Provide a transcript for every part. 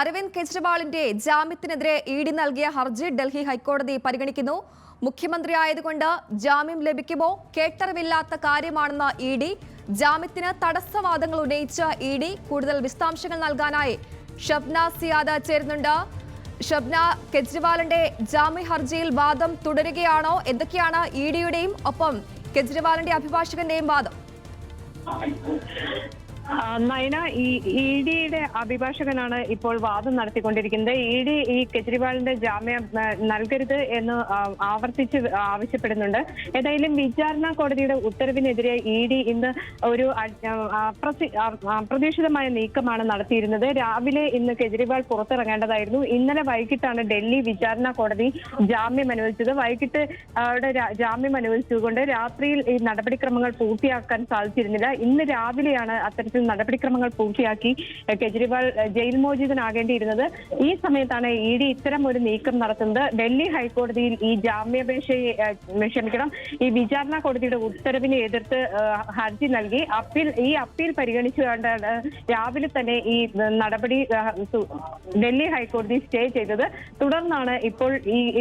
അരവിന്ദ് കെജ്രിവാളിന്റെ ജാമ്യത്തിനെതിരെ ഇഡി നൽകിയ ഹർജി ഡൽഹി ഹൈക്കോടതി പരിഗണിക്കുന്നു. മുഖ്യമന്ത്രിയായതുകൊണ്ട് ജാമ്യം ലഭിക്കുമോ? കേട്ടറിവില്ലാത്ത കാര്യമാണെന്ന ഇഡി. ജാമ്യത്തിന് തടസ്സവാദങ്ങൾ ഉന്നയിച്ച ഇഡി. കൂടുതൽ വിശദാംശങ്ങൾ നൽകാനായി ഷബ്ന സിയാദ് ചേരുന്നുണ്ട്. ഷബ്ന, കെജ്രിവാളിന്റെ ജാമ്യ ഹർജിയിൽ വാദം തുടരുകയാണോ? എന്തൊക്കെയാണ് ഇഡിയുടെയും ഒപ്പം കെജ്രിവാളിന്റെ അഭിഭാഷകന്റെയും വാദം? നയന, ഇഡിയുടെ അഭിഭാഷകനാണ് ഇപ്പോൾ വാദം നടത്തിക്കൊണ്ടിരിക്കുന്നത്. ഇഡി ഈ കെജ്രിവാളിന്റെ ജാമ്യം നൽകരുത് എന്ന് ആവർത്തിച്ച് ആവശ്യപ്പെടുന്നുണ്ട്. ഏതായാലും വിചാരണ കോടതിയുടെ ഉത്തരവിനെതിരെ ഇഡി ഇന്ന് ഒരു അപ്രതീക്ഷിതമായ നീക്കമാണ് നടത്തിയിരുന്നത്. രാവിലെ ഇന്ന് കെജ്രിവാൾ പുറത്തിറങ്ങേണ്ടതായിരുന്നു. ഇന്നലെ വൈകിട്ടാണ് ഡൽഹി വിചാരണ കോടതി ജാമ്യം അനുവദിച്ചത്. വൈകിട്ട് ജാമ്യം അനുവദിച്ചുകൊണ്ട് രാത്രിയിൽ ഈ നടപടിക്രമങ്ങൾ പൂർത്തിയാക്കാൻ സാധിച്ചിരുന്നില്ല. ഇന്ന് രാവിലെയാണ് അത്തരത്തിൽ നടപടിക്രമങ്ങൾ പൂർത്തിയാക്കി കെജ്രിവാൾ ജയിൽ മോചിതനാകേണ്ടിയിരുന്നത്. ഈ സമയത്താണ് ഇഡി ഇത്തരം ഒരു നീക്കം നടത്തുന്നത്. ഡൽഹി ഹൈക്കോടതിയിൽ ഈ ഈ വിചാരണ കോടതിയുടെ ഉത്തരവിനെ എതിർത്ത് ഹർജി നൽകി. ഈ അപ്പീൽ പരിഗണിച്ചുകൊണ്ടാണ് രാവിലെ തന്നെ ഈ നടപടി ഡൽഹി ഹൈക്കോടതി സ്റ്റേ ചെയ്തത്. തുടർന്നാണ് ഇപ്പോൾ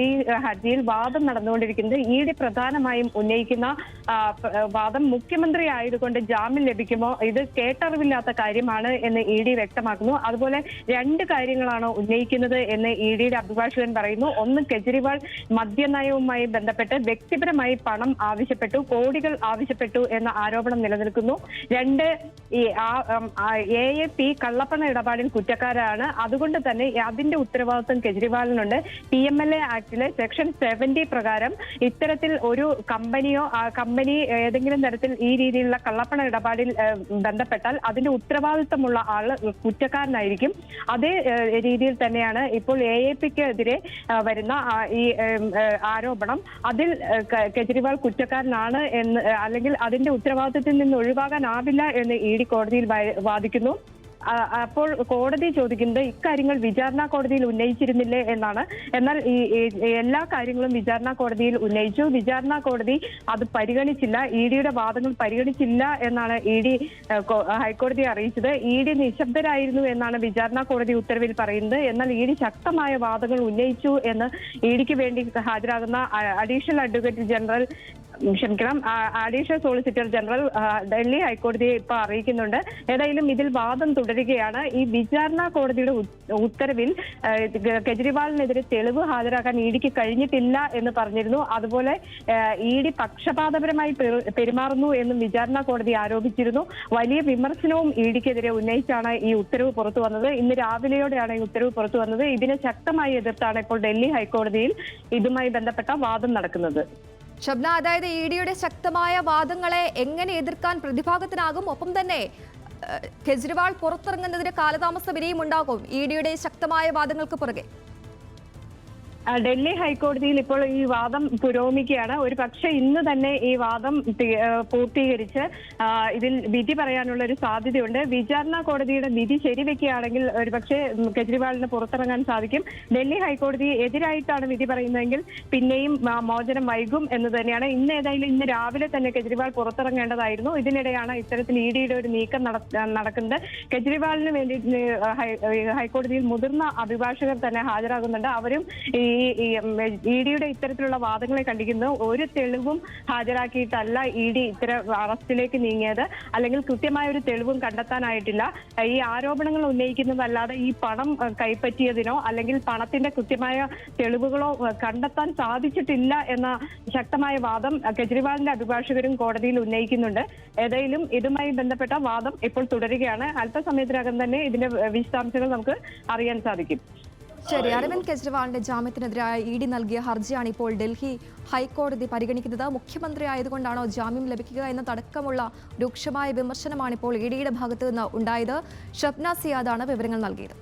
ഈ ഹർജിയിൽ വാദം നടന്നുകൊണ്ടിരിക്കുന്നത്. ഇഡി പ്രധാനമായും ഉന്നയിക്കുന്ന വാദം മുഖ്യമന്ത്രി ആയതുകൊണ്ട് ജാമ്യം ലഭിക്കുമോ, ഇത് കേട്ടറിവില്ലാത്ത കാര്യമാണ് എന്ന് ഇഡി വ്യക്തമാക്കുന്നു. അതുപോലെ രണ്ട് കാര്യങ്ങളാണ് ഉന്നയിക്കുന്നത് എന്ന് ഇഡിയുടെ അഭിഭാഷകൻ പറയുന്നു. ഒന്ന്, കെജ്രിവാൾ മദ്യനയവുമായി ബന്ധപ്പെട്ട് വ്യക്തിപരമായി പണം ആവശ്യപ്പെട്ടു, കോടികൾ എന്ന ആരോപണം നിലനിൽക്കുന്നു. രണ്ട്, AAP കള്ളപ്പണ ഇടപാടിൽ കുറ്റക്കാരാണ്. അതുകൊണ്ട് തന്നെ അതിന്റെ ഉത്തരവാദിത്വം കെജ്രിവാളിനുണ്ട്. PMLA ആക്ടിലെ സെക്ഷൻ 70 പ്രകാരം ഇത്തരത്തിൽ ഒരു കമ്പനി ഏതെങ്കിലും തരത്തിൽ ഈ രീതിയിലുള്ള കള്ളപ്പണ ഇടപാടിൽ ബന്ധപ്പെട്ടാൽ അതിന്റെ ഉത്തരവാദിത്തമുള്ള ആള് കുറ്റക്കാരനായിരിക്കും. അതേ രീതിയിൽ തന്നെയാണ് ഇപ്പോൾ AAPക്കെതിരെ വരുന്ന ഈ ആരോപണം. അതിൽ കെജ്രിവാൾ കുറ്റക്കാരനാണ് എന്ന്, അല്ലെങ്കിൽ അതിന്റെ ഉത്തരവാദിത്തത്തിൽ നിന്ന് ഒഴിവാകാനാവില്ല എന്ന് ഇഡി കോടതിയിൽ വാദിക്കുന്നു. അപ്പോൾ കോടതി ചോദിക്കുന്നത് ഇക്കാര്യങ്ങൾ വിചാരണ കോടതിയിൽ ഉന്നയിച്ചിരുന്നില്ലേ എന്നാണ്. എന്നാൽ ഈ എല്ലാ കാര്യങ്ങളും വിചാരണ കോടതിയിൽ ഉന്നയിച്ചു. വിചാരണ കോടതി അത് പരിഗണിച്ചില്ല, ഇഡിയുടെ വാദങ്ങൾ പരിഗണിച്ചില്ല എന്നാണ് ഇഡി ഹൈക്കോടതിയെ അറിയിച്ചത്. ഇഡി നിശബ്ദരായിരുന്നു എന്നാണ് വിചാരണ കോടതി ഉത്തരവിൽ പറയുന്നത്. എന്നാൽ ഇഡി ശക്തമായ വാദങ്ങൾ ഉന്നയിച്ചു എന്ന് ഇഡിക്ക് വേണ്ടി ഹാജരാകുന്ന അഡീഷണൽ സോളിസിറ്റർ ജനറൽ ഡൽഹി ഹൈക്കോടതിയെ ഇപ്പൊ അറിയിക്കുന്നുണ്ട്. ഏതായാലും ഇതിൽ വാദം തുടരുകയാണ്. ഈ വിചാരണ കോടതിയുടെ ഉത്തരവിൽ കെജ്രിവാളിനെതിരെ തെളിവ് ഹാജരാക്കാൻ ഇഡിക്ക് കഴിഞ്ഞിട്ടില്ല എന്ന് പറഞ്ഞിരുന്നു. അതുപോലെ ഇഡി പക്ഷപാതപരമായി പെരുമാറുന്നു എന്നും വിചാരണ കോടതി ആരോപിച്ചിരുന്നു. വലിയ വിമർശനവും ഇഡിക്കെതിരെ ഉന്നയിച്ചാണ് ഈ ഉത്തരവ് പുറത്തു വന്നത്. ഇന്ന് രാവിലെയോടെയാണ് ഈ ഉത്തരവ് പുറത്തു വന്നത്. ഇതിനെ ശക്തമായി എതിർത്താണ് ഇപ്പോൾ ഡൽഹി ഹൈക്കോടതിയിൽ ഇതുമായി ബന്ധപ്പെട്ട വാദം നടക്കുന്നത്. ഷബ്ന, അതായത് ഇഡിയുടെ ശക്തമായ വാദങ്ങളെ എങ്ങനെ എതിർക്കാൻ പ്രതിഭാഗത്തിനാകും? ഒപ്പം തന്നെ കെജ്രിവാൾ പുറത്തിറങ്ങുന്നതിന് കാലതാമസം ഇനിയും ഉണ്ടാകും ഇഡിയുടെ ശക്തമായ വാദങ്ങൾക്ക് പുറകെ? ഡൽഹി ഹൈക്കോടതിയിൽ ഇപ്പോൾ ഈ വാദം പുരോഗമിക്കുകയാണ്. ഒരു പക്ഷേ ഇന്ന് തന്നെ ഈ വാദം പൂർത്തീകരിച്ച് ഇതിൽ വിധി പറയാനുള്ള ഒരു സാധ്യതയുണ്ട്. വിചാരണ കോടതിയുടെ വിധി ശരിവെക്കുകയാണെങ്കിൽ ഒരുപക്ഷെ കെജ്രിവാളിന് പുറത്തിറങ്ങാൻ സാധിക്കും. ഡൽഹി ഹൈക്കോടതി എതിരായിട്ടാണ് വിധി പറയുന്നതെങ്കിൽ പിന്നെയും മോചനം വൈകും എന്ന് തന്നെയാണ്. ഇന്ന് രാവിലെ തന്നെ കെജ്രിവാൾ പുറത്തിറങ്ങേണ്ടതായിരുന്നു. ഇതിനിടെയാണ് ഇത്തരത്തിൽ ഇഡിയുടെ ഒരു നീക്കം നടക്കുന്നത്. കെജ്രിവാളിന് വേണ്ടി ഹൈക്കോടതിയിൽ മുതിർന്ന അഭിഭാഷകർ തന്നെ ഹാജരാകുന്നുണ്ട്. അവരും ഇഡിയുടെ ഇത്തരത്തിലുള്ള വാദങ്ങളെ കണ്ടിരിക്കുന്നു. ഒരു തെളിവും ഹാജരാക്കിയിട്ടല്ല ഇഡി ഇത്തരം അറസ്റ്റിലേക്ക് നീങ്ങിയത്, അല്ലെങ്കിൽ കൃത്യമായ ഒരു തെളിവും കണ്ടെത്താനായിട്ടില്ല. ഈ ആരോപണങ്ങൾ ഉന്നയിക്കുന്നതല്ലാതെ ഈ പണം കൈപ്പറ്റിയതിനോ അല്ലെങ്കിൽ പണത്തിന്റെ കൃത്യമായ തെളിവുകളോ കണ്ടെത്താൻ സാധിച്ചിട്ടില്ല എന്ന ശക്തമായ വാദം കെജ്രിവാളിന്റെ അഭിഭാഷകരും കോടതിയിൽ ഉന്നയിക്കുന്നുണ്ട്. ഏതായാലും ഇതുമായി ബന്ധപ്പെട്ട വാദം ഇപ്പോൾ തുടരുകയാണ്. അല്പസമയത്തിനകം തന്നെ ഇതിന്റെ വിശദാംശങ്ങൾ നമുക്ക് അറിയാൻ സാധിക്കും. ശരി, അരവിന്ദ് കെജ്രിവാളിന്റെ ജാമ്യത്തിനെതിരായ ഇഡി നൽകിയ ഹർജിയാണ് ഇപ്പോൾ ഡൽഹി ഹൈക്കോടതി പരിഗണിക്കുന്നത്. മുഖ്യമന്ത്രി ആയതുകൊണ്ടാണോ ജാമ്യം ലഭിക്കുക എന്നതടക്കമുള്ള രൂക്ഷമായ വിമർശനമാണ് ഇപ്പോൾ ഇഡിയുടെ ഭാഗത്തു നിന്ന് ഉണ്ടായത്. ഷബ്ന സിയാദാണ് വിവരങ്ങൾ നൽകിയത്.